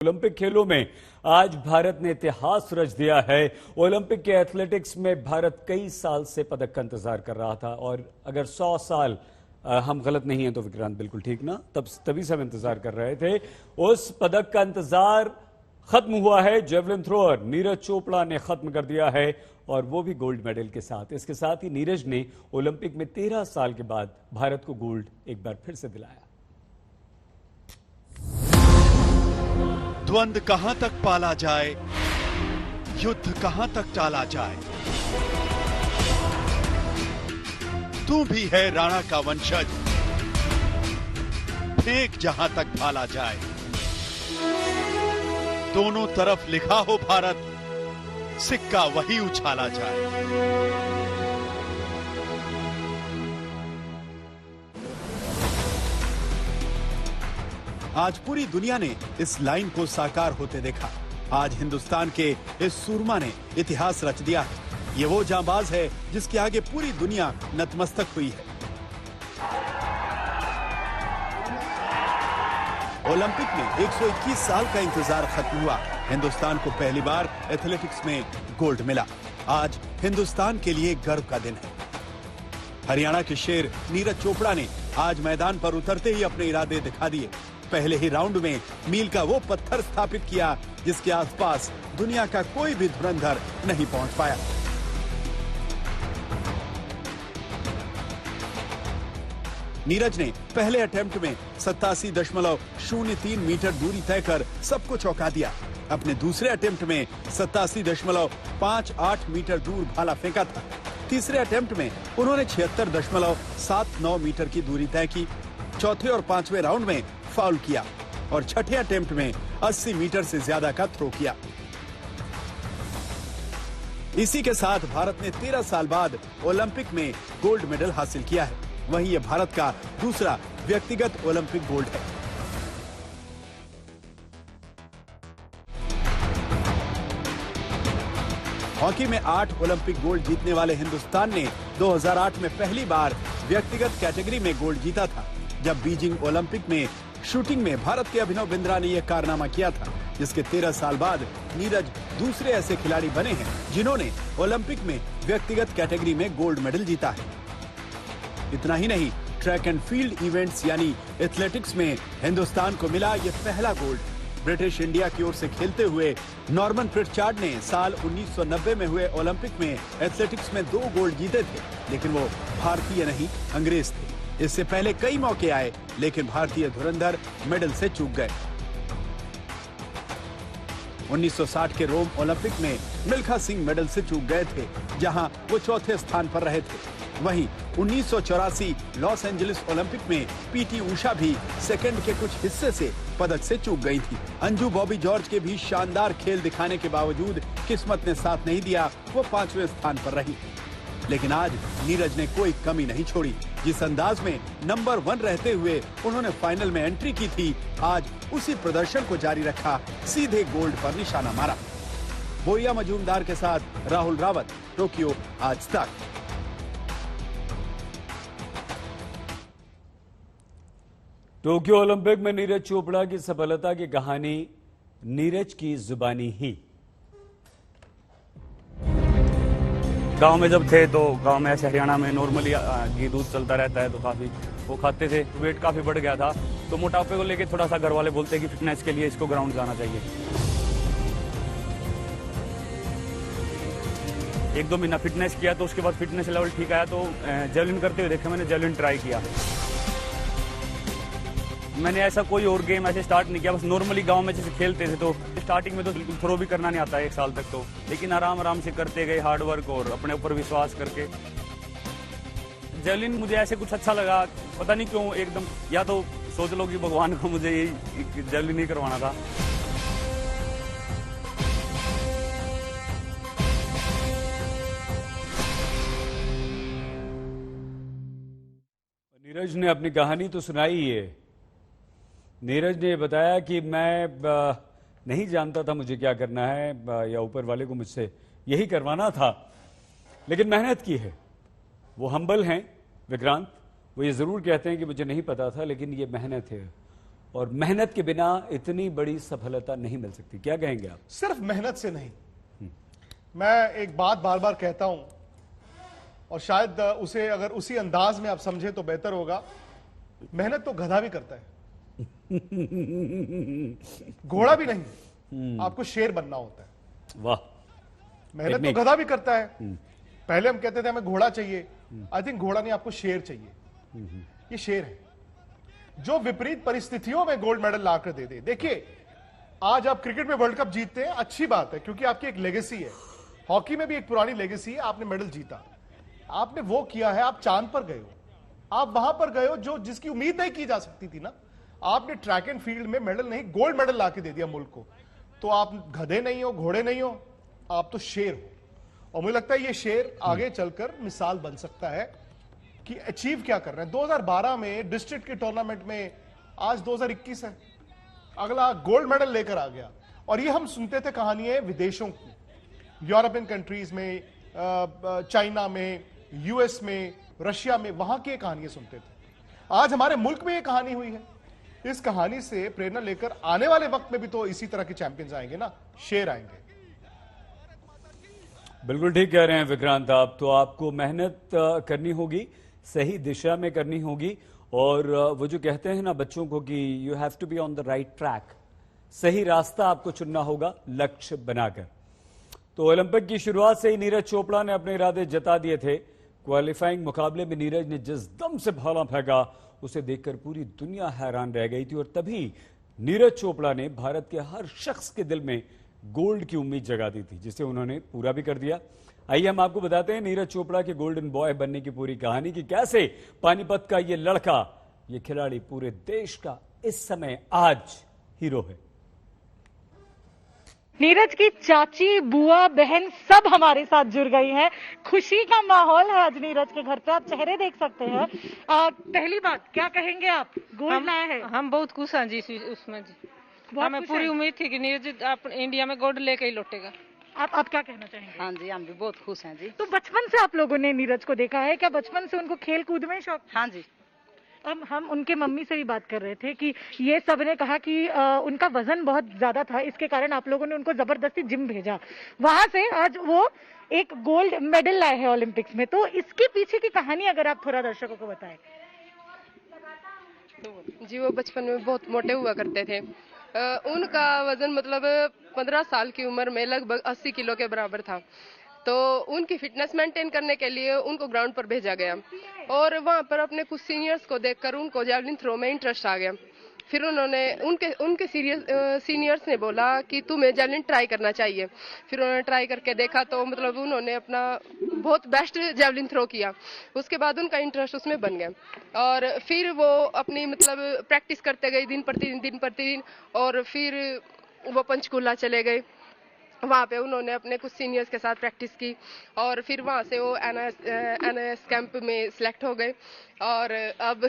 Olympic खेलों में आज भारत ने इतिहास रच दिया है। ओलंपिक के एथलेटिक्स में भारत कई साल से पदक का इंतजार कर रहा था और अगर 100 साल हम गलत नहीं हैं तो विक्रांत बिल्कुल ठीक ना, तभी से हम इंतजार कर रहे थे। उस पदक का इंतजार खत्म हुआ है। जेवलिन थ्रोअर नीरज चोपड़ा ने खत्म कर दिया है और वो भी गोल्ड मेडल के साथ। इसके साथ ही नीरज ने ओलंपिक में 13 साल के बाद भारत को गोल्ड एक बार फिर से दिलाया। द्वंद्व कहां तक पाला जाए, युद्ध कहां तक टाला जाए, तू भी है राणा का वंशज, फेंक जहां तक भाला जाए। दोनों तरफ लिखा हो भारत, सिक्का वही उछाला जाए। आज पूरी दुनिया ने इस लाइन को साकार होते देखा। आज हिंदुस्तान के इस सूरमा ने इतिहास रच दिया है। ये वो जांबाज है जिसके आगे पूरी दुनिया नतमस्तक हुई है। ओलंपिक में 121 साल का इंतजार खत्म हुआ। हिंदुस्तान को पहली बार एथलेटिक्स में गोल्ड मिला। आज हिंदुस्तान के लिए गर्व का दिन है। हरियाणा के शेर नीरज चोपड़ा ने आज मैदान पर उतरते ही अपने इरादे दिखा दिए। पहले ही राउंड में मील का वो पत्थर स्थापित किया जिसके आसपास दुनिया का कोई भी धुरंधर नहीं पहुंच पाया। नीरज ने पहले अटेम्प्ट में 87.03 मीटर दूरी तय कर सबको चौंका दिया। अपने दूसरे अटेम्प्ट में 87.58 मीटर दूर भाला फेंका था। तीसरे अटेम्प्ट में उन्होंने 76.79 मीटर की दूरी तय की। चौथे और पांचवें राउंड में फाउल किया और छठे अटेम्प्ट में 80 मीटर से ज्यादा का थ्रो किया। इसी के साथ भारत ने 13 साल बाद ओलंपिक में गोल्ड मेडल हासिल किया है। वहीं यह भारत का दूसरा व्यक्तिगत ओलंपिक गोल्ड है। हॉकी में 8 ओलंपिक गोल्ड जीतने वाले हिंदुस्तान ने 2008 में पहली बार व्यक्तिगत कैटेगरी में गोल्ड जीता था, जब बीजिंग ओलंपिक में शूटिंग में भारत के अभिनव बिंद्रा ने यह कारनामा किया था, जिसके 13 साल बाद नीरज दूसरे ऐसे खिलाड़ी बने हैं जिन्होंने ओलंपिक में व्यक्तिगत कैटेगरी में गोल्ड मेडल जीता है। इतना ही नहीं, ट्रैक एंड फील्ड इवेंट्स यानी एथलेटिक्स में हिंदुस्तान को मिला यह पहला गोल्ड। ब्रिटिश इंडिया की ओर से खेलते हुए नॉर्मन प्रिट्चार्ड ने साल 1990 में हुए ओलंपिक में एथलेटिक्स में 2 गोल्ड जीते थे, लेकिन वो भारतीय नहीं अंग्रेज थे। इससे पहले कई मौके आए, लेकिन भारतीय धुरंधर मेडल से चूक गए। 1960 के रोम ओलंपिक में मिल्खा सिंह मेडल से चूक गए थे, जहां वो चौथे स्थान पर रहे थे। वहीं 1984 लॉस एंजलिस ओलंपिक में पीटी उषा भी सेकंड के कुछ हिस्से से पदक से चूक गई थी। अंजू बॉबी जॉर्ज के भी शानदार खेल दिखाने के बावजूद किस्मत ने साथ नहीं दिया, वो 5वें स्थान पर रही। लेकिन आज नीरज ने कोई कमी नहीं छोड़ी। जिस अंदाज में नंबर 1 रहते हुए उन्होंने फाइनल में एंट्री की थी, आज उसी प्रदर्शन को जारी रखा, सीधे गोल्ड पर निशाना मारा। बोरिया मजूमदार के साथ राहुल रावत, टोक्यो आज तक। टोक्यो ओलंपिक में नीरज चोपड़ा की सफलता की कहानी नीरज की जुबानी ही। गांव में जब थे तो गांव में ऐसे हरियाणा में नॉर्मली घी दूध चलता रहता है, तो काफ़ी वो खाते थे। वेट काफ़ी बढ़ गया था, तो मोटापे को लेके थोड़ा सा घर वाले बोलते हैं कि फिटनेस के लिए इसको ग्राउंड जाना चाहिए। 1-2 महीना फिटनेस किया, तो उसके बाद फिटनेस लेवल ठीक आया, तो जेवलिन करते हुए देखा मैंने, जेवलिन ट्राई किया। मैंने ऐसा कोई और गेम ऐसे स्टार्ट नहीं किया, बस नॉर्मली गांव में जैसे खेलते थे। तो स्टार्टिंग में तो बिल्कुल थ्रो भी करना नहीं आता है 1 साल तक, तो लेकिन आराम आराम से करते गए, हार्ड वर्क और अपने ऊपर विश्वास करके। जेवलिन मुझे ऐसे कुछ अच्छा लगा, पता नहीं क्यों एकदम, या तो सोच लो कि भगवान को मुझे यही जेवलिन ही करवाना था। नीरज ने अपनी कहानी तो सुनाई है। नीरज ने बताया कि मैं नहीं जानता था मुझे क्या करना है, या ऊपर वाले को मुझसे यही करवाना था, लेकिन मेहनत की है। वो हम्बल हैं विक्रांत, वो ये ज़रूर कहते हैं कि मुझे नहीं पता था, लेकिन ये मेहनत है। और मेहनत के बिना इतनी बड़ी सफलता नहीं मिल सकती। क्या कहेंगे आप? सिर्फ मेहनत से नहीं। मैं एक बात बार बार कहता हूं और शायद उसे अगर उसी अंदाज में आप समझे तो बेहतर होगा। मेहनत तो गधा भी करता है, घोड़ा भी नहीं। आपको शेर बनना होता है। वाह। मेहनत तो गधा भी करता है। पहले हम कहते थे हमें घोड़ा चाहिए, आई थिंक घोड़ा नहीं, आपको शेर चाहिए। ये शेर है जो विपरीत परिस्थितियों में गोल्ड मेडल लाकर दे दे। देखिए, आज आप क्रिकेट में वर्ल्ड कप जीतते हैं, अच्छी बात है, क्योंकि आपकी एक लेगेसी है। हॉकी में भी एक पुरानी लेगेसी है, आपने मेडल जीता। आपने वो किया है, आप चांद पर गए हो, आप वहां पर गए हो जो जिसकी उम्मीद नहीं की जा सकती थी ना। आपने ट्रैक एंड फील्ड में मेडल नहीं, गोल्ड मेडल लाके दे दिया मुल्क को। तो आप गधे नहीं हो, घोड़े नहीं हो, आप तो शेर हो। और मुझे लगता है ये शेर आगे चलकर मिसाल बन सकता है कि अचीव क्या कर रहे हैं। 2012 में डिस्ट्रिक्ट के टूर्नामेंट में, आज 2021 है, अगला गोल्ड मेडल लेकर आ गया। और ये हम सुनते थे कहानियां विदेशों की, यूरोपियन कंट्रीज में, चाइना में, यूएस में, रशिया में, वहां की कहानियां सुनते थे। आज हमारे मुल्क में ये कहानी हुई है। इस कहानी से प्रेरणा लेकर आने वाले वक्त में भी तो इसी तरह के चैंपियंस आएंगे ना, शेर आएंगे। बिल्कुल ठीक कह रहे हैं विक्रांत आप। तो आपको मेहनत करनी होगी, सही दिशा में करनी होगी, और वो जो कहते हैं ना बच्चों को कि you have to be on the right track, सही रास्ता आपको चुनना होगा लक्ष्य बनाकर। तो ओलंपिक की शुरुआत से ही नीरज चोपड़ा ने अपने इरादे जता दिए थे। क्वालिफाइंग मुकाबले में नीरज ने जिस दम से भाला फेंका, उसे देखकर पूरी दुनिया हैरान रह गई थी। और तभी नीरज चोपड़ा ने भारत के हर शख्स के दिल में गोल्ड की उम्मीद जगा दी थी, जिसे उन्होंने पूरा भी कर दिया। आइए हम आपको बताते हैं नीरज चोपड़ा के गोल्डन बॉय बनने की पूरी कहानी, कि कैसे पानीपत का ये लड़का, ये खिलाड़ी पूरे देश का इस समय आज हीरो है। नीरज की चाची, बुआ, बहन सब हमारे साथ जुड़ गई हैं। खुशी का माहौल है आज नीरज के घर पे, आप चेहरे देख सकते हैं। पहली बात क्या कहेंगे आप, गोल्ड लाए हैं? हम बहुत खुश हैं जी उसमें जी। हमें पूरी उम्मीद थी कि नीरज आप इंडिया में गोल्ड लेके ही लौटेगा। आप क्या कहना चाहेंगे? हाँ जी, हम भी बहुत खुश हैं जी। तो बचपन से आप लोगों ने नीरज को देखा है क्या? बचपन से उनको खेल कूद में शौक? हाँ जी। हम उनके मम्मी से भी बात कर रहे थे कि ये सब ने कहा कि उनका वजन बहुत ज्यादा था, इसके कारण आप लोगों ने उनको जबरदस्ती जिम भेजा, वहां से आज वो एक गोल्ड मेडल लाए हैं ओलंपिक्स में। तो इसके पीछे की कहानी अगर आप थोड़ा दर्शकों को बताएं। जी, वो बचपन में बहुत मोटे हुआ करते थे। उनका वजन मतलब 15 साल की उम्र में लगभग 80 किलो के बराबर था। तो उनकी फिटनेस मेंटेन करने के लिए उनको ग्राउंड पर भेजा गया और वहां पर अपने कुछ सीनियर्स को देखकर उनको जैवलिन थ्रो में इंटरेस्ट आ गया। फिर उन्होंने उनके सीनियर्स ने बोला कि तुम्हें जैवलिन ट्राई करना चाहिए। फिर उन्होंने ट्राई करके देखा तो मतलब उन्होंने अपना बहुत बेस्ट जैवलिन थ्रो किया। उसके बाद उनका इंटरेस्ट उसमें बन गया और फिर वो अपनी मतलब प्रैक्टिस करते गए दिन प्रतिदिन और फिर वो पंचकूला चले गए। वहाँ पे उन्होंने अपने कुछ सीनियर्स के साथ प्रैक्टिस की और फिर वहाँ से वो एनआईएस कैंप में सिलेक्ट हो गए और अब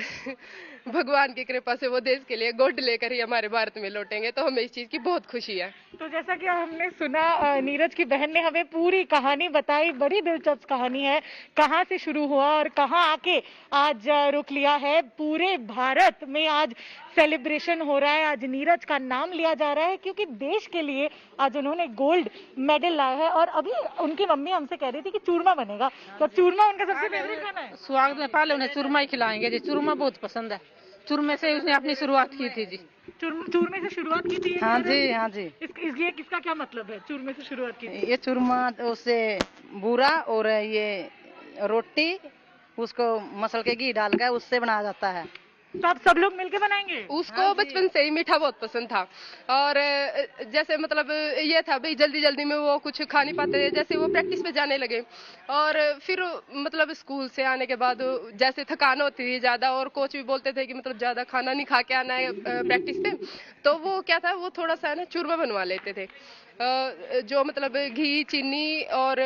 भगवान की कृपा से वो देश के लिए गोल्ड लेकर ही हमारे भारत में लौटेंगे। तो हमें इस चीज की बहुत खुशी है। तो जैसा कि हमने सुना, नीरज की बहन ने हमें पूरी कहानी बताई। बड़ी दिलचस्प कहानी है, कहाँ से शुरू हुआ और कहाँ आके आज रुक लिया है। पूरे भारत में आज सेलिब्रेशन हो रहा है, आज नीरज का नाम लिया जा रहा है क्योंकि देश के लिए आज उन्होंने गोल्ड मेडल लाया है। और अभी उनकी मम्मी हमसे कह रही थी कि चूरमा बनेगा, तो चूरमा उनका सबसे फेवरेट खाना है। स्वागत में पहले उन्हें चूरमा ही खिलाएंगे जी, चूरमा बहुत पसंद है। चूरमे से उसने अपनी शुरुआत की थी जी। चूरमे से शुरुआत की थी? हाँ जी, हाँ जी। ये किसका क्या मतलब है, चूरमे से शुरुआत की थी? ये चूरमा उससे बूरा और ये रोटी उसको मसल के घी डाल कर उससे बनाया जाता है। तो आप सब लोग मिलके बनाएंगे? उसको बचपन से ही मीठा बहुत पसंद था और जैसे मतलब ये था भाई जल्दी जल्दी में वो कुछ खा नहीं पाते। जैसे वो प्रैक्टिस पे जाने लगे और फिर मतलब स्कूल से आने के बाद जैसे थकान होती थी ज्यादा और कोच भी बोलते थे कि मतलब ज्यादा खाना नहीं खा के आना है प्रैक्टिस पे, तो वो क्या था वो थोड़ा सा ना चूरमा बनवा लेते थे जो मतलब घी चीनी और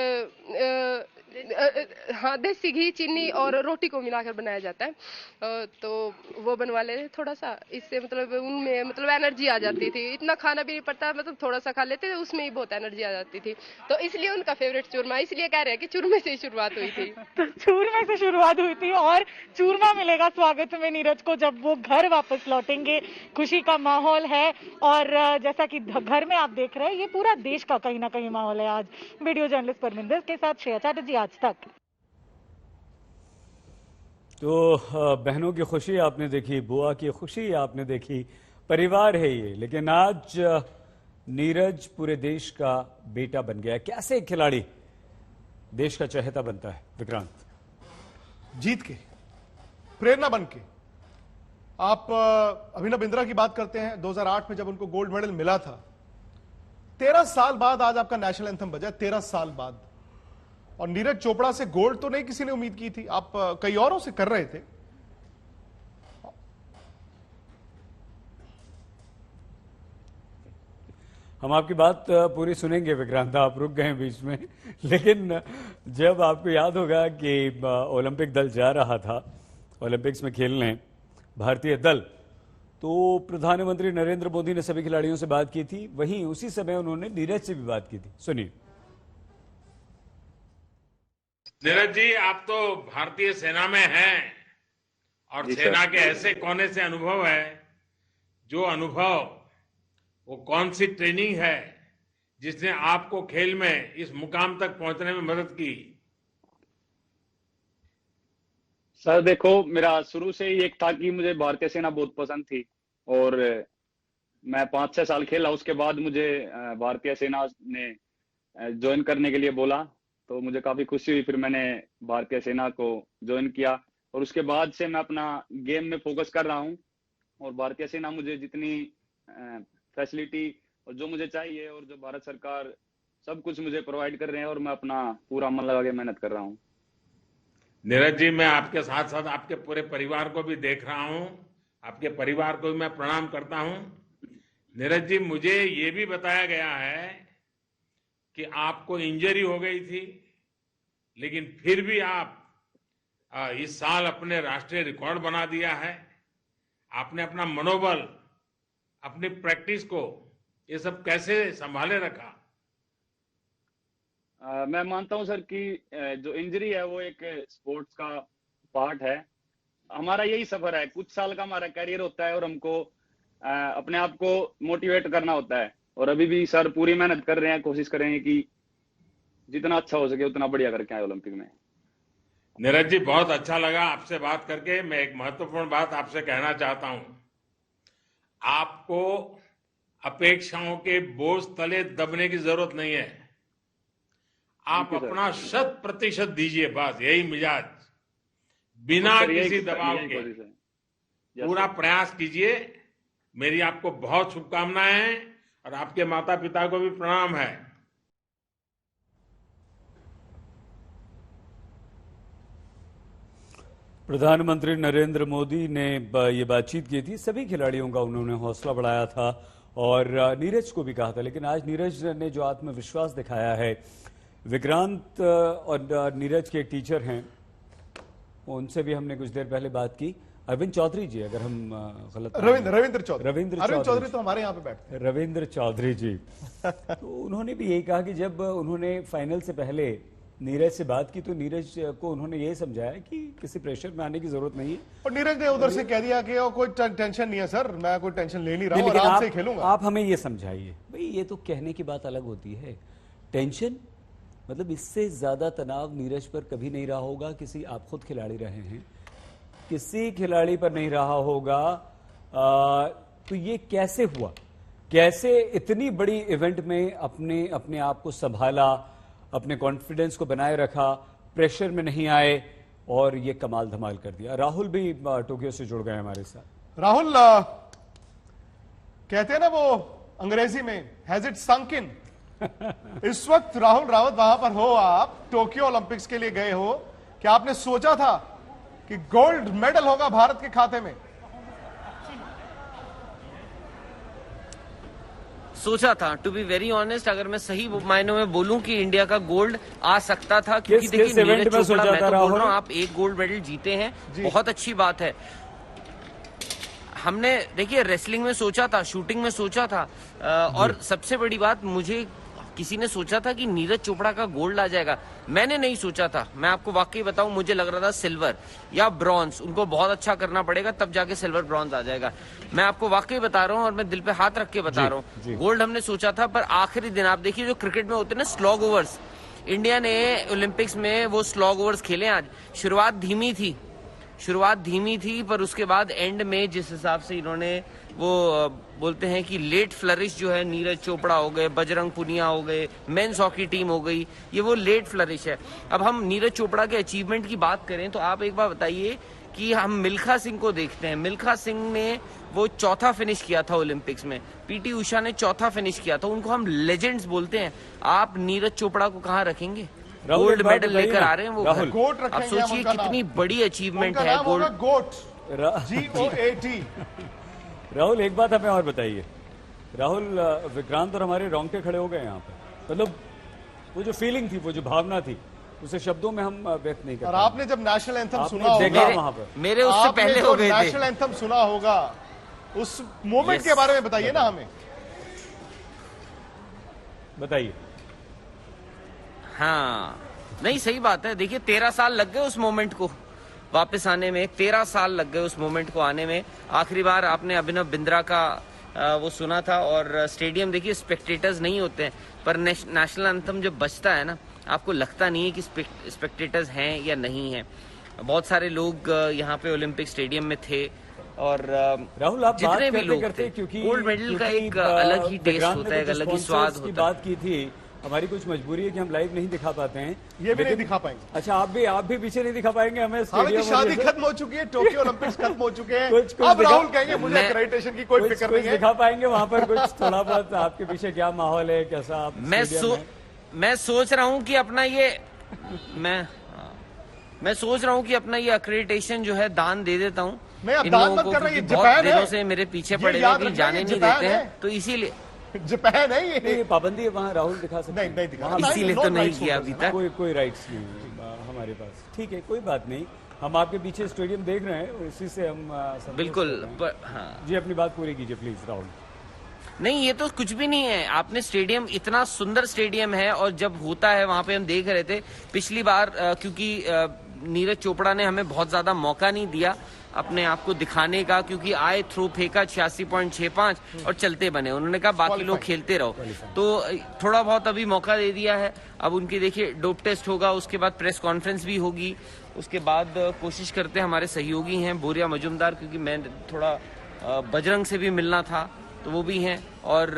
हाँ देसी घी चीनी और रोटी को मिलाकर बनाया जाता है। तो वो बनवा लेते थोड़ा सा, इससे मतलब उनमें मतलब एनर्जी आ जाती थी। इतना खाना भी नहीं पड़ता, मतलब थोड़ा सा खा लेते थे, उसमें ही बहुत एनर्जी आ जाती थी। तो इसलिए उनका फेवरेट चूरमा, इसलिए कह रहे हैं कि चूरमे से ही शुरुआत हुई थी। तो चूरमे से शुरुआत हुई थी और चूरमा मिलेगा स्वागत में नीरज को जब वो घर वापस लौटेंगे। खुशी का माहौल है और जैसा कि घर में आप देख रहे हैं, ये पूरा देश का कहीं ना कहीं माहौल है आज। वीडियो जर्नलिस्ट परमिंदर के साथ श्रेया चैटर्जी, आज तक। तो बहनों की खुशी आपने देखी, बुआ की खुशी आपने देखी, परिवार है ये। लेकिन आज नीरज पूरे देश का बेटा बन गया। कैसे एक खिलाड़ी देश का चहेता बनता है विक्रांत? जीत के, प्रेरणा बन के। आप अभिनव बिंद्रा की बात करते हैं, 2008 में जब उनको गोल्ड मेडल मिला था, 13 साल बाद आज आपका नेशनल एंथम बजा, 13 साल बाद। और नीरज चोपड़ा से गोल्ड तो नहीं किसी ने उम्मीद की थी, आप कई औरों से कर रहे थे। हम आपकी बात पूरी सुनेंगे विक्रांत, आप रुक गए बीच में। लेकिन जब आपको याद होगा कि ओलंपिक दल जा रहा था ओलंपिक्स में खेलने, भारतीय दल, तो प्रधानमंत्री नरेंद्र मोदी ने सभी खिलाड़ियों से बात की थी। वहीं उसी समय उन्होंने नीरज से भी बात की थी। सुनिए। नीरज जी, आप तो भारतीय सेना में हैं और सेना के ऐसे कोने से अनुभव है, जो अनुभव, वो कौन सी ट्रेनिंग है जिसने आपको खेल में इस मुकाम तक पहुंचने में मदद की? सर देखो, मेरा शुरू से ही एक था कि मुझे भारतीय सेना बहुत पसंद थी और मैं 5-6 साल खेला। उसके बाद मुझे भारतीय सेना ने ज्वाइन करने के लिए बोला, तो मुझे काफी खुशी हुई। फिर मैंने भारतीय सेना को ज्वाइन किया और उसके बाद से मैं अपना गेम में फोकस कर रहा हूं और भारतीय सेना मुझे जितनी फैसिलिटी और जो मुझे चाहिए और जो भारत सरकार सब कुछ मुझे प्रोवाइड कर रहे हैं और मैं अपना पूरा मन लगा के मेहनत कर रहा हूं। नीरज जी, मैं आपके साथ साथ आपके पूरे परिवार को भी देख रहा हूं, आपके परिवार को भी मैं प्रणाम करता हूं। नीरज जी, मुझे ये भी बताया गया है कि आपको इंजरी हो गई थी, लेकिन फिर भी आप इस साल अपने राष्ट्रीय रिकॉर्ड बना दिया है। आपने अपना मनोबल, अपनी प्रैक्टिस को, ये सब कैसे संभाले रखा? मैं मानता हूं सर कि जो इंजरी है वो एक स्पोर्ट्स का पार्ट है। हमारा यही सफर है, कुछ साल का हमारा कैरियर होता है और हमको अपने आप को मोटिवेट करना होता है। और अभी भी सर पूरी मेहनत कर रहे हैं, कोशिश करेंगे कि जितना अच्छा हो सके उतना बढ़िया करके आए ओलंपिक में। नीरज जी, बहुत अच्छा लगा आपसे बात करके। मैं एक महत्वपूर्ण बात आपसे कहना चाहता हूं। आपको अपेक्षाओं के बोझ तले दबने की जरूरत नहीं है। आप अपना 100% दीजिए, बस यही मिजाज, बिना किसी दबाव के पूरा प्रयास कीजिए। मेरी आपको बहुत शुभकामनाएं हैं और आपके माता पिता को भी प्रणाम है। प्रधानमंत्री नरेंद्र मोदी ने ये बातचीत की थी, सभी खिलाड़ियों का उन्होंने हौसला बढ़ाया था और नीरज को भी कहा था। लेकिन आज नीरज ने जो आत्मविश्वास दिखाया है, विक्रांत और नीरज के टीचर हैं, उनसे भी हमने कुछ देर पहले बात की। अरविंद चौधरी जी, अगर हम गलत, रविंद्र चौधरी तो हमारे यहाँ पे बैठते हैं। रविंद्र चौधरी जी तो उन्होंने भी यही कहा कि जब उन्होंने फाइनल से पहले नीरज से बात की तो नीरज को उन्होंने ये समझाया कि किसी प्रेशर में आने की जरूरत नहीं है। और नीरज ने उधर से कह दिया कि कोई टेंशन नहीं है सर, मैं कोई टेंशन ले नहीं रहा हूं, आराम से खेलूंगा। आप हमें ये समझाइए भाई, ये तो कहने की बात अलग होती है, टेंशन मतलब इससे ज्यादा तनाव नीरज पर कभी नहीं रहा होगा। किसी, आप खुद खिलाड़ी रहे हैं, किसी खिलाड़ी पर नहीं रहा होगा। तो ये कैसे हुआ, कैसे इतनी बड़ी इवेंट में अपने आप को संभाला, अपने कॉन्फिडेंस को बनाए रखा, प्रेशर में नहीं आए और ये कमाल धमाल कर दिया। राहुल भी टोक्यो से जुड़ गए हमारे साथ। राहुल, कहते हैं ना वो अंग्रेजी में, हैज इट संक इन। इस वक्त राहुल रावत वहां पर हो, आप टोक्यो ओलंपिक्स के लिए गए हो, क्या आपने सोचा था कि गोल्ड मेडल होगा भारत के खाते में? सोचा था, टू बी वेरी ऑनेस्ट, अगर मैं सही मायनों में बोलूं कि इंडिया का गोल्ड आ सकता था, क्योंकि देखिए नीरज चोपड़ा, मैं तो बोल रहा हूं, आप एक गोल्ड मेडल जीते हैं, बहुत अच्छी बात है। हमने देखिए रेसलिंग में सोचा था, शूटिंग में सोचा था, और सबसे बड़ी बात, मुझे किसी ने सोचा था कि नीरज चोपड़ा का गोल्ड आ जाएगा, मैंने नहीं सोचा था। मैं आपको वाकई बताऊं, मुझे लग रहा था सिल्वर या ब्रॉन्ज, उनको बहुत अच्छा करना पड़ेगा तब जाके सिल्वर ब्रॉन्ज आ जाएगा। मैं आपको वाकई बता रहा हूं और मैं दिल पे हाथ रख के बता रहा हूं, गोल्ड हमने सोचा था, पर आखिरी दिन आप देखिए, जो क्रिकेट में होते हैं ना स्लॉग ओवर्स, इंडिया ने ओलंपिक्स में वो स्लॉग ओवर्स खेले आज। शुरुआत धीमी थी, पर उसके बाद एंड में जिस हिसाब से इन्होंने वो बोलते हैं कि लेट फ्लरिश जो है, नीरज चोपड़ा हो गए, बजरंग पुनिया हो गए, मेंस हॉकी टीम हो गई, ये वो लेट फ्लरिश है। अब हम नीरज चोपड़ा के अचीवमेंट की बात करें तो आप एक बार बताइए कि हम मिल्खा सिंह को देखते हैं। मिल्खा सिंह ने वो चौथा फिनिश किया था ओलंपिक्स में, पीटी उषा ने चौथा फिनिश किया था, उनको हम लेजेंड्स बोलते हैं। आप नीरज चोपड़ा को कहाँ रखेंगे? गोल्ड मेडल लेकर आ रहे हैं वो। आप सोचिए कितनी बड़ी अचीवमेंट है गोल्ड। GOAT। राहुल, एक बात हमें और बताइए। राहुल, विक्रांत और हमारे रोंगटे खड़े हो गए यहाँ पे। मतलब वो जो फीलिंग थी, वो जो भावना थी, उसे शब्दों में हम व्यक्त नहीं कर। और आपने जब नेशनल एंथम सुना होगा वहां पर, मेरे उससे पहले हो गए थे। नेशनल एंथम सुना होगा, उस मोमेंट के बारे में बताइए ना हमें। बताइए। हाँ, नहीं सही बात है। देखिए 13 साल लग गए उस मोमेंट को वापस आने में, 13 साल लग गए उस मोमेंट को आने में। आखिरी बार आपने अभिनव बिंद्रा का वो सुना था, और स्टेडियम देखिए स्पेक्टेटर्स नहीं होते हैं, पर नेशनल एंथम जब बजता है ना, आपको लगता नहीं है कि स्पेक्टेटर्स हैं या नहीं है। बहुत सारे लोग यहाँ पे ओलंपिक स्टेडियम में थे, और राहुल आप जितने भी लोग करते थे, क्योंकि गोल्ड मेडल का एक अलग ही टेस्ट होता है, एक अलग ही स्वाद होता है। बात की थी, हमारी कुछ मजबूरी है कि हम लाइव नहीं दिखा पाते हैं, ये भी नहीं दिखा पाएंगे। अच्छा, आप भी पीछे नहीं दिखा पाएंगे हमें। शादी खत्म हो चुकी है, टोक्यो ओलंपिक्स खत्म हो चुके हैं, अब राहुल कहेंगे मुझे एक्रेडिटेशन की कोई फिक्र नहीं है। दिखा पाएंगे वहां पर कुछ थोड़ा बहुत? आपके पीछे क्या माहौल है, कैसा आप? मैं सोच रहा हूँ कि अपना ये मैं सोच रहा हूँ कि अपना ये एक्रेडिटेशन जो है दान दे देता हूँ इन लोगों को, क्योंकि बहुत दिनों से मेरे पीछे पड़े हैं कि जाने नहीं देते हैं, तो इसीलिए जापान है ये पाबंदी है, वहाँ राहुल दिखा सकते हैं। नहीं दिखा, इसीलिए तो नहीं किया अभी तक। कोई राइट्स नहीं हमारे पास। ठीक है, कोई बात नहीं, हम आपके पीछे स्टेडियम देख रहे हैं, इसी से हम बिल्कुल। हाँ जी, अपनी बात पूरी कीजिए प्लीज राहुल। नहीं, ये तो कुछ भी नहीं है। आपने स्टेडियम, इतना सुंदर स्टेडियम है, और जब होता है वहां पे हम देख रहे थे पिछली बार, क्योंकि नीरज चोपड़ा ने हमें बहुत ज्यादा मौका नहीं दिया अपने आप को दिखाने का, क्योंकि आए, थ्रो फेंका 86.65 और चलते बने। उन्होंने कहा बाकी लोग खेलते रहो, तो थोड़ा बहुत अभी मौका दे दिया है। अब उनकी देखिए डोप टेस्ट होगा, उसके बाद प्रेस कॉन्फ्रेंस भी होगी, उसके बाद कोशिश करते हैं, हमारे सहयोगी हैं बोरिया मजुमदार, क्योंकि मैं थोड़ा बजरंग से भी मिलना था तो वो भी हैं, और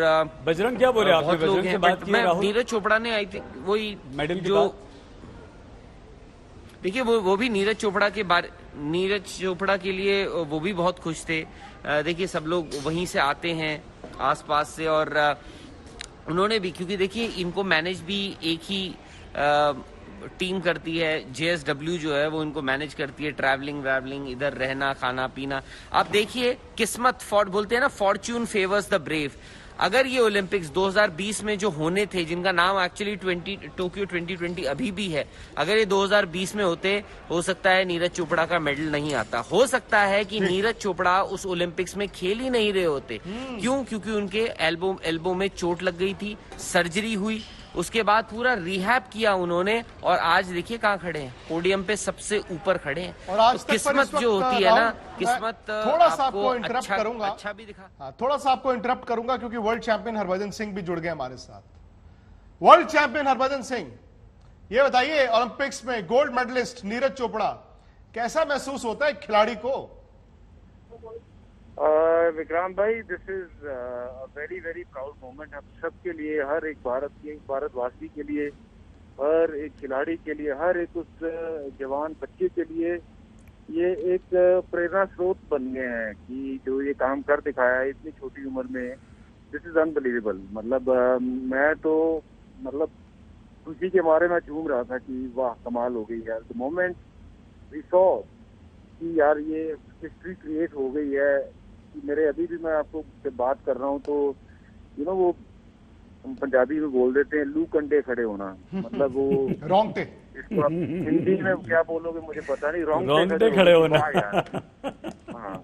बजरंग क्या बोले? बहुत लोग हैं, बट मैं नीरज चोपड़ा ने आई थिंक वही मेडल जो देखिए वो भी नीरज चोपड़ा के लिए वो भी बहुत खुश थे। देखिए सब लोग वहीं से आते हैं आसपास से, और उन्होंने भी, क्योंकि देखिए इनको मैनेज भी एक ही टीम करती है, JSW जो है वो इनको मैनेज करती है, ट्रैवलिंग, इधर रहना, खाना पीना। आप देखिए किस्मत, बोलते हैं ना, फॉर्च्यून फेवर्स द ब्रेव। अगर ये ओलंपिक्स 2020 में जो होने थे, जिनका नाम एक्चुअली टोक्यो 2020 अभी भी है, अगर ये 2020 में होते, हो सकता है नीरज चोपड़ा का मेडल नहीं आता। हो सकता है कि नीरज चोपड़ा उस ओलंपिक्स में खेल ही नहीं रहे होते। क्यों? क्योंकि उनके एल्बो में चोट लग गई थी, सर्जरी हुई, उसके बाद पूरा रिहैब किया उन्होंने, और आज देखिए कहाँ खड़े हैं, पोडियम पे सबसे ऊपर खड़े हैं। और आज तो किस्मत जो होती है ना, किस्मत थोड़ा सा आपको इंटरप्ट करूंगा, अच्छा भी दिखा। हाँ, थोड़ा सा आपको इंटरप्ट करूंगा, क्योंकि वर्ल्ड चैंपियन हरभजन सिंह भी जुड़ गए हमारे साथ। वर्ल्ड चैंपियन हरभजन सिंह, ये बताइए, ओलंपिक्स में गोल्ड मेडलिस्ट नीरज चोपड़ा, कैसा महसूस होता है खिलाड़ी को? विक्रांत भाई, this is very very proud moment हम सबके लिए, हर एक भारतवासी के लिए, हर एक खिलाड़ी के लिए, हर एक उस जवान बच्चे के लिए ये एक प्रेरणा स्रोत बन गए हैं कि जो ये काम कर दिखाया है इतनी छोटी उम्र में। This is unbelievable. मतलब मैं तो खुशी के मारे मैं झूम रहा था कि वाह कमाल हो गई यार। द मोमेंट वी सॉ कि यार ये हिस्ट्री क्रिएट हो गई है। मेरे अभी भी मैं आपको बात कर रहा हूँ तो वो हम पंजाबी में बोल देते हैं लू कंडे खड़े होना, मतलब वो रोंगटे, इसको आप हिंदी में क्या बोलोगे मुझे पता नहीं, रोंगटे खड़े होना। हाँ,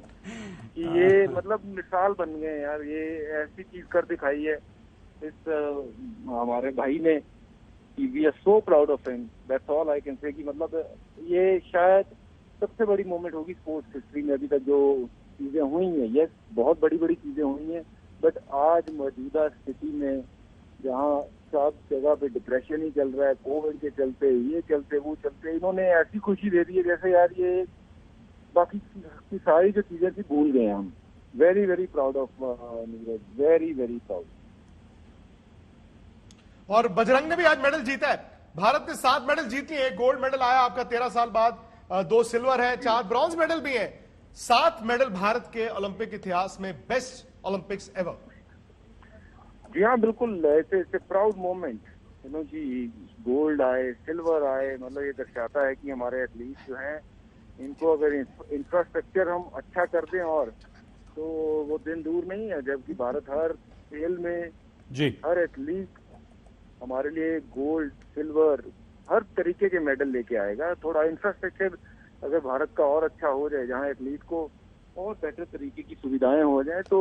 कि ये मतलब मिसाल बन गए यार, ये ऐसी चीज कर दिखाई है इस हमारे भाई ने कि we are so proud of him, that's all I can say. कि मतलब ये शायद सबसे बड़ी मोमेंट होगी स्पोर्ट्स हिस्ट्री में अभी तक जो चीजें हुई हैं। ये बहुत बड़ी बड़ी चीजें हुई हैं, बट आज मौजूदा स्थिति में जहाँ सब जगह पे डिप्रेशन ही चल रहा है, कोविड के चलते, ये चलते वो चलते, इन्होंने ऐसी खुशी दे दी है जैसे यार ये बाकी की सारी जो चीजें थी भूल गए हम। Very very proud of Neeraj, very very proud. और बजरंग ने भी आज मेडल जीता है। भारत ने 7 मेडल जीती है, 1 गोल्ड मेडल आया आपका 13 साल बाद, 2 सिल्वर है, 4 ब्रॉन्ज मेडल भी है। 7 मेडल भारत के ओलंपिक इतिहास में बेस्ट ओलंपिक्स एवर। जी हाँ बिल्कुल, इट्स ए प्राउड मोमेंट जी। गोल्ड आए, सिल्वर आए, मतलब ये दर्शाता है कि हमारे एथलीट जो हैं इनको अगर इंफ्रास्ट्रक्चर हम अच्छा कर दें और तो वो दिन दूर नहीं है जबकि भारत हर खेल में जी हर एथलीट हमारे लिए गोल्ड सिल्वर हर तरीके के मेडल लेके आएगा। थोड़ा इंफ्रास्ट्रक्चर अगर भारत का और अच्छा हो जाए, जहां एथलीट को और बेहतर तरीके की सुविधाएं हो जाए, तो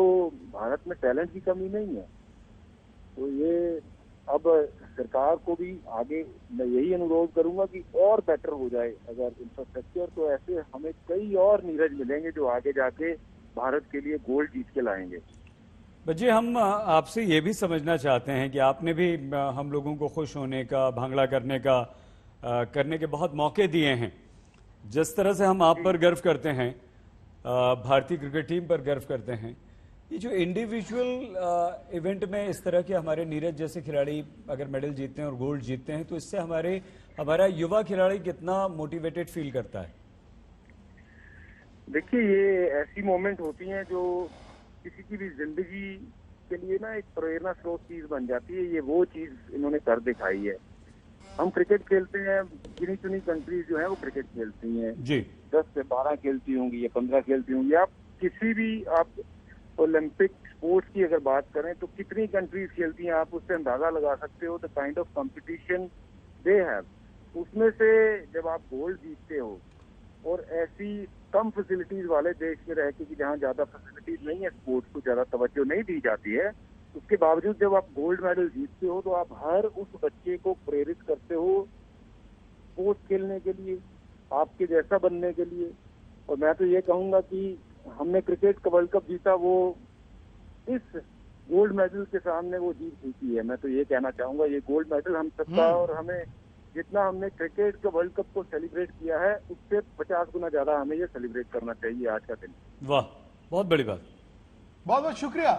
भारत में टैलेंट की कमी नहीं है। तो ये अब सरकार को भी आगे मैं यही अनुरोध करूंगा कि और बेटर हो जाए अगर इंफ्रास्ट्रक्चर, तो ऐसे हमें कई और नीरज मिलेंगे जो आगे जाके भारत के लिए गोल्ड जीत के लाएंगे। बच्चे, हम आपसे ये भी समझना चाहते हैं कि आपने भी हम लोगों को खुश होने का, भांगड़ा करने के बहुत मौके दिए हैं। जिस तरह से हम आप पर गर्व करते हैं, भारतीय क्रिकेट टीम पर गर्व करते हैं, ये जो इंडिविजुअल इवेंट में इस तरह के हमारे नीरज जैसे खिलाड़ी अगर मेडल जीतते हैं और गोल्ड जीतते हैं, तो इससे हमारा युवा खिलाड़ी कितना मोटिवेटेड फील करता है? देखिए, ये ऐसी मोमेंट होती हैं जो किसी की भी जिंदगी के लिए ना एक प्रेरणा स्रोत चीज बन जाती है। ये वो चीज इन्होंने कर दिखाई है। हम क्रिकेट खेलते हैं, गिनी चुनी कंट्रीज जो है वो क्रिकेट खेलती हैं जी, 10 से 12 खेलती होंगी या 15 खेलती होंगी। आप किसी भी आप ओलंपिक स्पोर्ट्स की अगर बात करें तो कितनी कंट्रीज खेलती हैं, आप उससे अंदाजा लगा सकते हो the kind of competition they have. उसमें से जब आप गोल्ड जीतते हो और ऐसी कम फैसिलिटीज वाले देश में रह के कि जहाँ ज्यादा फैसिलिटीज नहीं है, स्पोर्ट्स को ज्यादा तवज्जो नहीं दी जाती है, उसके बावजूद जब आप गोल्ड मेडल जीतते हो तो आप हर उस बच्चे को प्रेरित करते हो स्पोर्ट्स खेलने के लिए, आपके जैसा बनने के लिए। और मैं तो ये कहूंगा कि हमने क्रिकेट का वर्ल्ड कप जीता, वो इस गोल्ड मेडल के सामने वो जीत जीती है। मैं तो ये कहना चाहूंगा, ये गोल्ड मेडल हम सबका, और हमें जितना हमने क्रिकेट का वर्ल्ड कप को सेलिब्रेट किया है उससे 50 गुना ज्यादा हमें ये सेलिब्रेट करना चाहिए आज का दिन। वाह, बहुत बड़ी बात, बहुत बहुत शुक्रिया।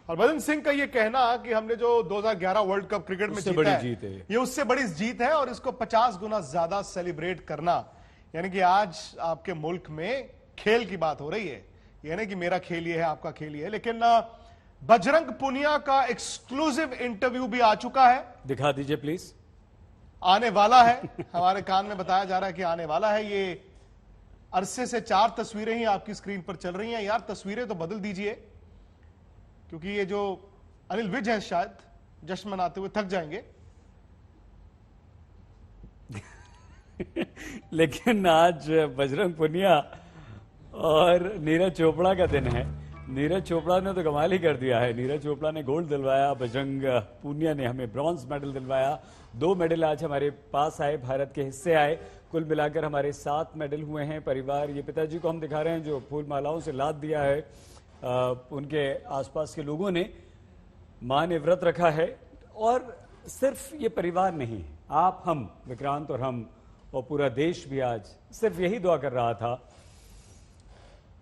हरभजन सिंह का ये कहना कि हमने जो 2011 वर्ल्ड कप क्रिकेट में जीता है, ये उससे बड़ी जीत है और इसको 50 गुना ज्यादा सेलिब्रेट करना, यानी कि आज आपके मुल्क में खेल की बात हो रही है, यानी कि मेरा खेल ये है, आपका खेल ये है। लेकिन बजरंग पुनिया का एक्सक्लूसिव इंटरव्यू भी आ चुका है, दिखा दीजिए प्लीज। आने वाला है, हमारे कान में बताया जा रहा है कि आने वाला है। ये अरसे से 4 तस्वीरें ही आपकी स्क्रीन पर चल रही हैं। यार तस्वीरें तो बदल दीजिए, क्योंकि ये जो अनिल विज है शायद जश्न मनाते हुए थक जाएंगे। लेकिन आज बजरंग पुनिया और नीरज चोपड़ा का दिन है। नीरज चोपड़ा ने तो कमाल ही कर दिया है। नीरज चोपड़ा ने गोल्ड दिलवाया, बजरंग पुनिया ने हमें ब्रॉन्ज मेडल दिलवाया। 2 मेडल आज हमारे पास आए, भारत के हिस्से आए। कुल मिलाकर हमारे 7 मेडल हुए हैं। परिवार, ये पिताजी को हम दिखा रहे हैं जो फूल मालाओं से लाद दिया है, उनके आसपास के लोगों ने, मां ने व्रत रखा है। और सिर्फ ये परिवार नहीं, आप, हम, विक्रांत और हम और पूरा देश भी आज सिर्फ यही दुआ कर रहा था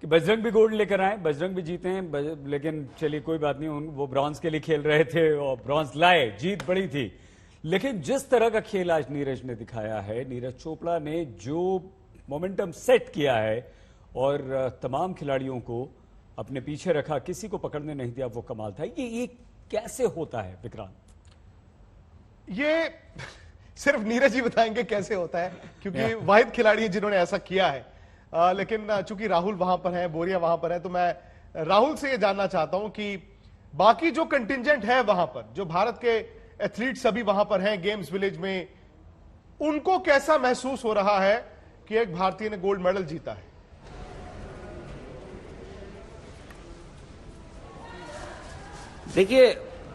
कि बजरंग भी गोल्ड लेकर आए, बजरंग भी जीते हैं। लेकिन चलिए कोई बात नहीं, वो ब्रॉन्ज के लिए खेल रहे थे और ब्रॉन्ज लाए, जीत बड़ी थी। लेकिन जिस तरह का खेल आज नीरज ने दिखाया है, नीरज चोपड़ा ने जो मोमेंटम सेट किया है और तमाम खिलाड़ियों को अपने पीछे रखा, किसी को पकड़ने नहीं दिया, वो कमाल था। ये कैसे होता है विक्रांत? ये सिर्फ नीरज ही बताएंगे कैसे होता है, क्योंकि वाहिद खिलाड़ी है जिन्होंने ऐसा किया है। लेकिन चूंकि राहुल वहां पर है, बोरिया वहां पर है, तो मैं राहुल से ये जानना चाहता हूं कि बाकी जो कंटिंजेंट है वहां पर, जो भारत के एथलीट्स अभी वहां पर हैं गेम्स विलेज में, उनको कैसा महसूस हो रहा है कि एक भारतीय ने गोल्ड मेडल जीता है? देखिए,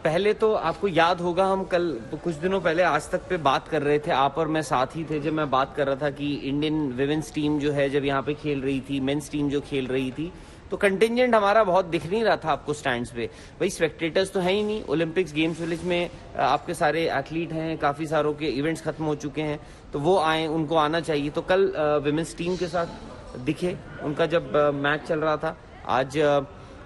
पहले तो आपको याद होगा, हम कल कुछ दिनों पहले आज तक पे बात कर रहे थे, आप और मैं साथ ही थे जब मैं बात कर रहा था कि इंडियन विमेंस टीम जो है जब यहाँ पे खेल रही थी, मेंस टीम जो खेल रही थी, तो कंटिंजेंट हमारा बहुत दिख नहीं रहा था आपको स्टैंड्स पे। भाई स्पेक्टेटर्स तो है ही नहीं। ओलंपिक्स गेम्स विलेज में आपके सारे एथलीट हैं, काफी सारों के इवेंट्स खत्म हो चुके हैं, तो वो आए, उनको आना चाहिए। तो कल विमेंस टीम के साथ दिखे, उनका जब मैच चल रहा था। आज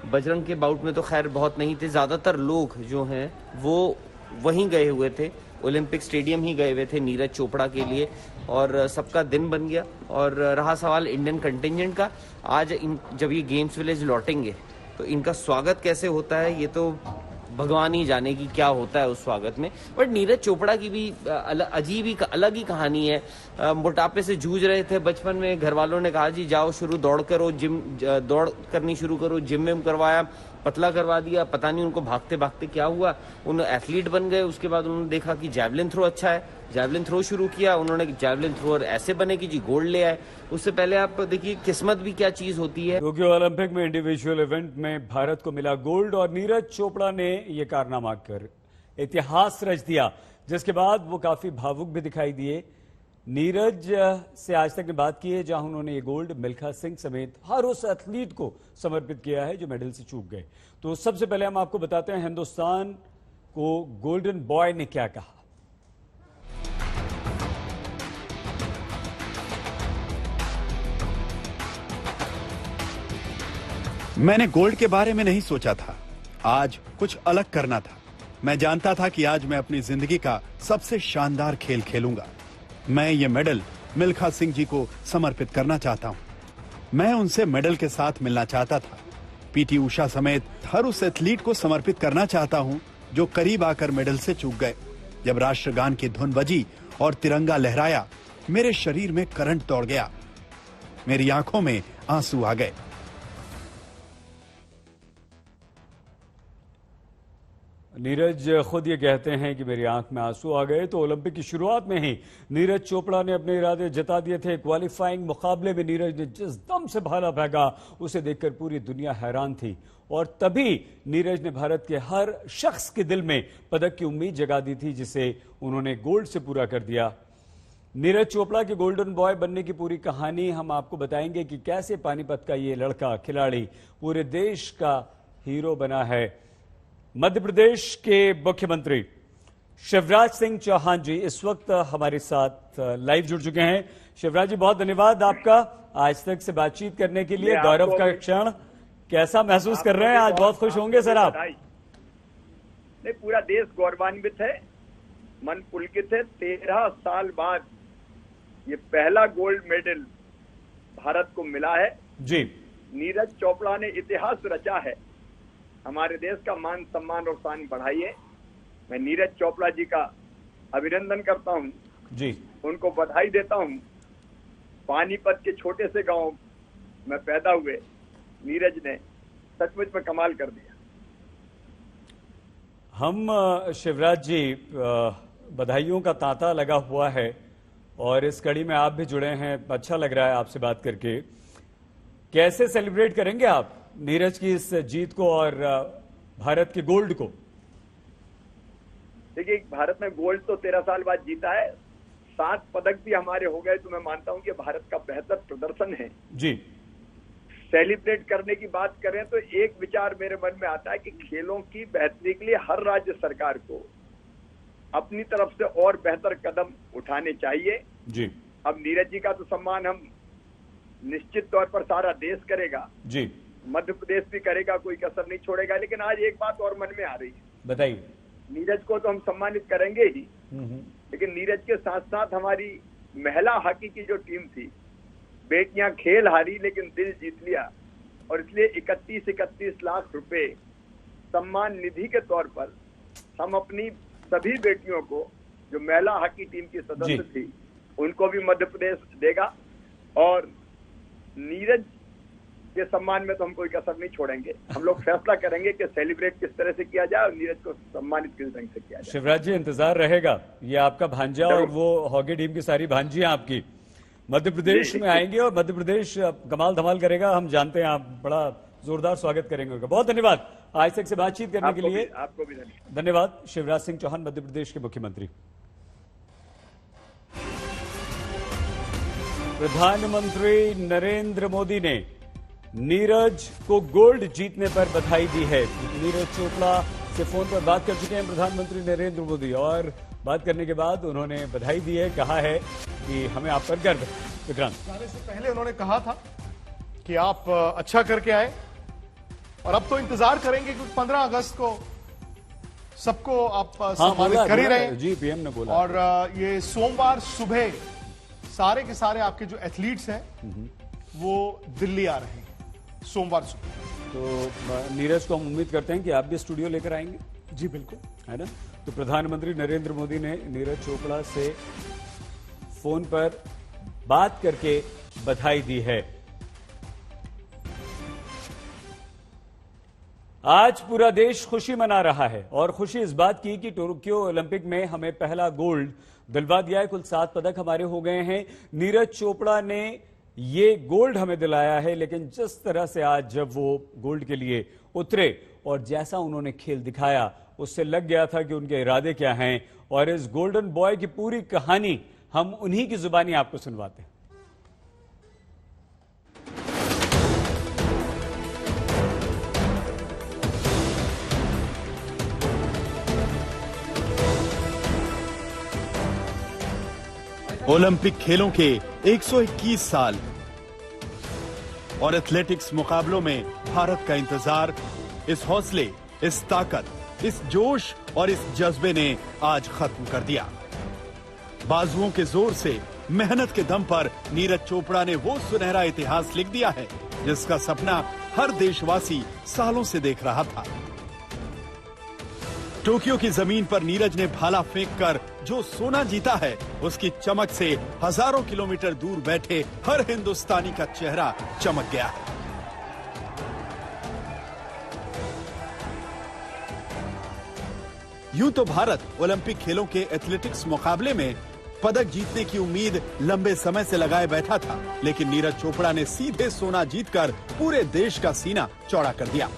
बजरंग के बाउट में तो खैर बहुत नहीं थे, ज्यादातर लोग जो हैं वो वहीं गए हुए थे, ओलंपिक स्टेडियम ही गए हुए थे नीरज चोपड़ा के लिए, और सबका दिन बन गया। और रहा सवाल इंडियन कंटिंजेंट का, आज जब ये गेम्स विलेज लौटेंगे तो इनका स्वागत कैसे होता है ये तो भगवान ही जाने की क्या होता है उस स्वागत में। बट नीरज चोपड़ा की भी अजीब ही अलग ही कहानी है। मोटापे से जूझ रहे थे बचपन में, घर वालों ने कहा जी जाओ शुरू दौड़ करो, दौड़ करनी शुरू करो, जिम में करवाया, पतला करवा दिया, पता नहीं उनको भागते भागते क्या हुआ, उन एथलीट बन गए। उसके बाद उन्होंने देखा कि जैवलिन थ्रो अच्छा है, जैवलिन थ्रो शुरू किया, उन्होंने जैवलिन थ्रोअर ऐसे बने कि जी गोल्ड ले आए। उससे पहले आप देखिए किस्मत भी क्या चीज होती है। टोक्यो ओलंपिक में इंडिविजुअल इवेंट में भारत को मिला गोल्ड और नीरज चोपड़ा ने यह कारनामा कर इतिहास रच दिया, जिसके बाद वो काफी भावुक भी दिखाई दिए। नीरज से आज तक ने बात की है जहां उन्होंने ये गोल्ड मिल्खा सिंह समेत हर उस एथलीट को समर्पित किया है जो मेडल से चूक गए। तो सबसे पहले हम आपको बताते हैं हिंदुस्तान को गोल्डन बॉय ने क्या कहा। मैंने गोल्ड के बारे में नहीं सोचा था, आज कुछ अलग करना था। मैं जानता था कि आज मैं अपनी जिंदगी का सबसे शानदार खेल खेलूंगा। मैं ये मेडल मिल्खा सिंह जी को समर्पित करना चाहता हूं। मैं उनसे मेडल के साथ मिलना चाहता था। पीटी उषा समेत हर उस एथलीट को समर्पित करना चाहता हूं जो करीब आकर मेडल से चूक गए। जब राष्ट्रगान की धुन बजी और तिरंगा लहराया, मेरे शरीर में करंट दौड़ गया, मेरी आंखों में आंसू आ गए। नीरज खुद ये कहते हैं कि मेरी आंख में आंसू आ गए। तो ओलंपिक की शुरुआत में ही नीरज चोपड़ा ने अपने इरादे जता दिए थे। क्वालिफाइंग मुकाबले में नीरज ने जिस दम से भाला फेंका, उसे देखकर पूरी दुनिया हैरान थी। और तभी नीरज ने भारत के हर शख्स के दिल में पदक की उम्मीद जगा दी थी, जिसे उन्होंने गोल्ड से पूरा कर दिया। नीरज चोपड़ा के गोल्डन बॉय बनने की पूरी कहानी हम आपको बताएंगे कि कैसे पानीपत का ये लड़का खिलाड़ी पूरे देश का हीरो बना है। मध्य प्रदेश के मुख्यमंत्री शिवराज सिंह चौहान जी इस वक्त हमारे साथ लाइव जुड़ चुके हैं। शिवराज जी, बहुत धन्यवाद आपका आज तक से बातचीत करने के लिए। गौरव का क्षण कैसा महसूस कर रहे हैं आज? बहुत खुश होंगे सर आप। नहीं, पूरा देश गौरवान्वित है, मन पुलकित है। 13 साल बाद ये पहला गोल्ड मेडल भारत को मिला है जी। नीरज चोपड़ा ने इतिहास रचा है, हमारे देश का मान सम्मान और शान बढ़ाई है। मैं नीरज चोपड़ा जी का अभिनंदन करता हूं जी, उनको बधाई देता हूं। पानीपत के छोटे से गांव में पैदा हुए नीरज ने सचमुच में कमाल कर दिया। हम शिवराज जी, बधाइयों का तांता लगा हुआ है और इस कड़ी में आप भी जुड़े हैं, अच्छा लग रहा है आपसे बात करके। कैसे सेलिब्रेट करेंगे आप नीरज की इस जीत को और भारत के गोल्ड को? देखिए, भारत ने गोल्ड तो 13 साल बाद जीता है, 7 पदक भी हमारे हो गए, तो मैं मानता हूं कि भारत का बेहतर प्रदर्शन है जी। सेलिब्रेट करने की बात करें तो एक विचार मेरे मन में आता है कि खेलों की बेहतरी के लिए हर राज्य सरकार को अपनी तरफ से और बेहतर कदम उठाने चाहिए जी। अब नीरज जी का तो सम्मान हम निश्चित तौर पर सारा देश करेगा जी, मध्य प्रदेश भी करेगा, कोई कसर नहीं छोड़ेगा। लेकिन आज एक बात और मन में आ रही है, बताइए। नीरज को तो हम सम्मानित करेंगे ही, लेकिन नीरज के साथ साथ हमारी महिला हॉकी की जो टीम थी, बेटियां खेल हारी लेकिन दिल जीत लिया, और इसलिए 31 लाख रुपए सम्मान निधि के तौर पर हम अपनी सभी बेटियों को, जो महिला हॉकी टीम की सदस्य थी, उनको भी मध्य प्रदेश देगा। और नीरज के सम्मान में तो हम कोई कसर नहीं छोड़ेंगे। हम लोग फैसला करेंगे कि सेलिब्रेट किस तरह से किया जाए और नीरज को सम्मानित किस ढंग से किया जाए। शिवराज जी, इंतजार रहेगा। ये आपका भांजा और वो हॉकी टीम की सारी भांजियां आपकी मध्य प्रदेश में आएंगे और मध्य प्रदेश कमाल धमाल करेगा। हम जानते हैं आप बड़ा जोरदार स्वागत करेंगे उनका। बहुत धन्यवाद आज तक से बातचीत करने के लिए। आपको भी धन्यवाद। शिवराज सिंह चौहान, मध्य प्रदेश के मुख्यमंत्री। प्रधानमंत्री नरेंद्र मोदी ने नीरज को गोल्ड जीतने पर बधाई दी है। नीरज चोपड़ा से फोन पर बात कर चुके हैं प्रधानमंत्री नरेंद्र मोदी और बात करने के बाद उन्होंने बधाई दी है, कहा है कि हमें आप पर गर्व है। विक्रांत, जाने से पहले उन्होंने कहा था कि आप अच्छा करके आए और अब तो इंतजार करेंगे क्योंकि 15 अगस्त को सबको आप सम्मानित कर ही रहे हैं। जी, पीएम ने बोला। और ये सोमवार सुबह सारे के सारे आपके जो एथलीट्स हैं वो दिल्ली आ रहे हैं सोमवार सुबह। तो नीरज को हम उम्मीद करते हैं कि आप भी स्टूडियो लेकर आएंगे। जी बिल्कुल, है ना। तो प्रधानमंत्री नरेंद्र मोदी ने नीरज चोपड़ा से फोन पर बात करके बधाई दी है। आज पूरा देश खुशी मना रहा है और खुशी इस बात की कि टोक्यो ओलंपिक में हमें पहला गोल्ड दिलवा दिया है। कुल 7 पदक हमारे हो गए हैं। नीरज चोपड़ा ने ये गोल्ड हमें दिलाया है, लेकिन जिस तरह से आज जब वो गोल्ड के लिए उतरे और जैसा उन्होंने खेल दिखाया, उससे लग गया था कि उनके इरादे क्या हैं। और इस गोल्डन बॉय की पूरी कहानी हम उन्हीं की जुबानी आपको सुनवाते हैं। ओलंपिक खेलों के 121 साल और एथलेटिक्स मुकाबलों में भारत का इंतजार, इस हौसले, इस ताकत, इस जोश और इस जज्बे ने आज खत्म कर दिया। बाजुओं के जोर से, मेहनत के दम पर नीरज चोपड़ा ने वो सुनहरा इतिहास लिख दिया है जिसका सपना हर देशवासी सालों से देख रहा था। टोक्यो की जमीन पर नीरज ने भाला फेंककर जो सोना जीता है, उसकी चमक से हजारों किलोमीटर दूर बैठे हर हिंदुस्तानी का चेहरा चमक गया है। यूं तो भारत ओलंपिक खेलों के एथलेटिक्स मुकाबले में पदक जीतने की उम्मीद लंबे समय से लगाए बैठा था, लेकिन नीरज चोपड़ा ने सीधे सोना जीतकर पूरे देश का सीना चौड़ा कर दिया।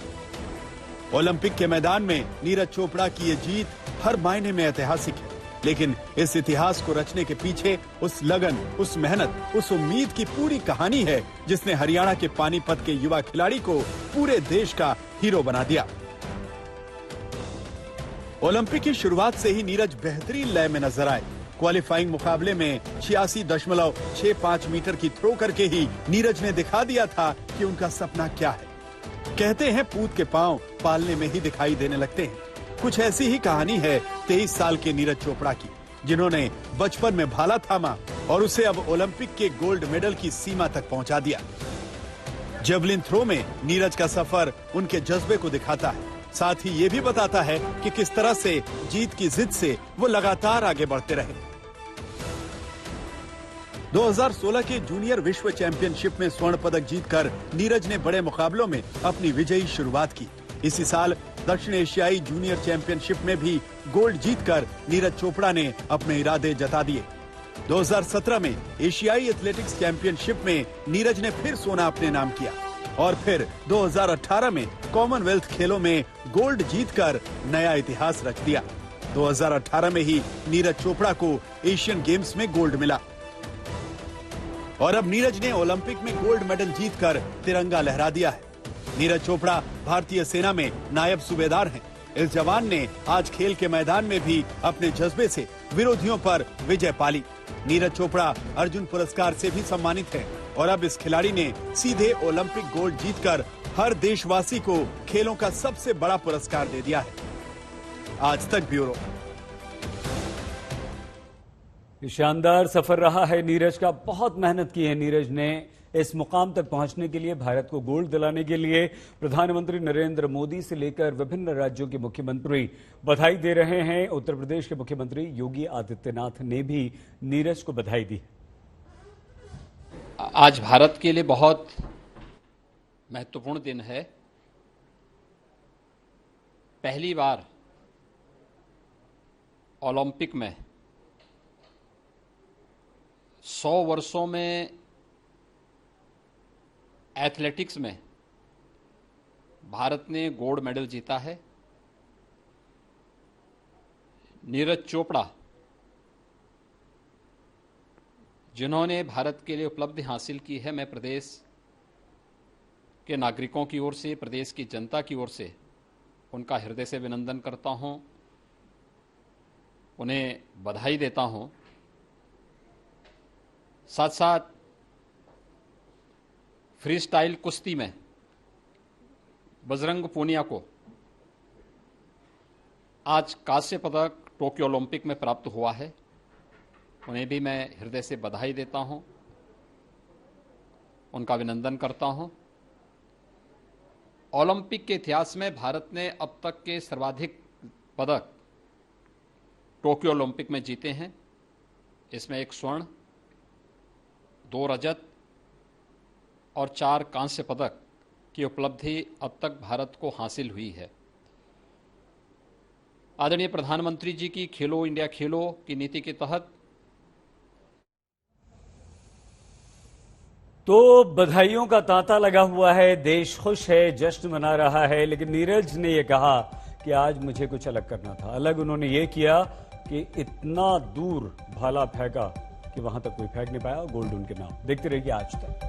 ओलंपिक के मैदान में नीरज चोपड़ा की ये जीत हर मायने में ऐतिहासिक है, लेकिन इस इतिहास को रचने के पीछे उस लगन, उस मेहनत, उस उम्मीद की पूरी कहानी है जिसने हरियाणा के पानीपत के युवा खिलाड़ी को पूरे देश का हीरो बना दिया। ओलंपिक की शुरुआत से ही नीरज बेहतरीन लय में नजर आए। क्वालिफाइंग मुकाबले में 86.65 मीटर की थ्रो करके ही नीरज ने दिखा दिया था कि उनका सपना क्या है। कहते हैं पूत के पांव पालने में ही दिखाई देने लगते हैं। कुछ ऐसी ही कहानी है 23 साल के नीरज चोपड़ा की, जिन्होंने बचपन में भाला थामा और उसे अब ओलंपिक के गोल्ड मेडल की सीमा तक पहुंचा दिया। जेवलिन थ्रो में नीरज का सफर उनके जज्बे को दिखाता है, साथ ही ये भी बताता है कि किस तरह से जीत की जिद से वो लगातार आगे बढ़ते रहे। 2016 के जूनियर विश्व चैंपियनशिप में स्वर्ण पदक जीतकर नीरज ने बड़े मुकाबलों में अपनी विजयी शुरुआत की। इसी साल दक्षिण एशियाई जूनियर चैंपियनशिप में भी गोल्ड जीतकर नीरज चोपड़ा ने अपने इरादे जता दिए। 2017 में एशियाई एथलेटिक्स चैंपियनशिप में नीरज ने फिर सोना अपने नाम किया और फिर 2018 में कॉमनवेल्थ खेलों में गोल्ड जीतकर नया इतिहास रच दिया। 2018 में ही नीरज चोपड़ा को एशियन गेम्स में गोल्ड मिला और अब नीरज ने ओलंपिक में गोल्ड मेडल जीतकर तिरंगा लहरा दिया है। नीरज चोपड़ा भारतीय सेना में नायब सूबेदार हैं। इस जवान ने आज खेल के मैदान में भी अपने जज्बे से विरोधियों पर विजय पाली। नीरज चोपड़ा अर्जुन पुरस्कार से भी सम्मानित है और अब इस खिलाड़ी ने सीधे ओलंपिक गोल्ड जीतकर हर देशवासी को खेलों का सबसे बड़ा पुरस्कार दे दिया है। आज तक ब्यूरो। शानदार सफर रहा है नीरज का। बहुत मेहनत की है नीरज ने इस मुकाम तक पहुंचने के लिए, भारत को गोल्ड दिलाने के लिए। प्रधानमंत्री नरेंद्र मोदी से लेकर विभिन्न राज्यों के मुख्यमंत्री बधाई दे रहे हैं। उत्तर प्रदेश के मुख्यमंत्री योगी आदित्यनाथ ने भी नीरज को बधाई दी। आज भारत के लिए बहुत महत्वपूर्ण दिन है। पहली बार ओलंपिक में 100 वर्षों में एथलेटिक्स में भारत ने गोल्ड मेडल जीता है। नीरज चोपड़ा जिन्होंने भारत के लिए उपलब्धि हासिल की है, मैं प्रदेश के नागरिकों की ओर से, प्रदेश की जनता की ओर से उनका हृदय से अभिनंदन करता हूं, उन्हें बधाई देता हूं। साथ साथ फ्री स्टाइल कुश्ती में बजरंग पूनिया को आज कांस्य पदक टोक्यो ओलंपिक में प्राप्त हुआ है, उन्हें भी मैं हृदय से बधाई देता हूं, उनका अभिनंदन करता हूं। ओलंपिक के इतिहास में भारत ने अब तक के सर्वाधिक पदक टोक्यो ओलंपिक में जीते हैं। इसमें 1 स्वर्ण, 2 रजत और 4 कांस्य पदक की उपलब्धि अब तक भारत को हासिल हुई है। आदरणीय प्रधानमंत्री जी की खेलो इंडिया खेलो की नीति के तहत तो बधाइयों का तांता लगा हुआ है, देश खुश है, जश्न मना रहा है। लेकिन नीरज ने यह कहा कि आज मुझे कुछ अलग करना था। अलग उन्होंने ये किया कि इतना दूर भाला फेंका कि वहां तक कोई फेंक नहीं पाया। गोल्ड उनके नाम। देखते रहिए आज तक।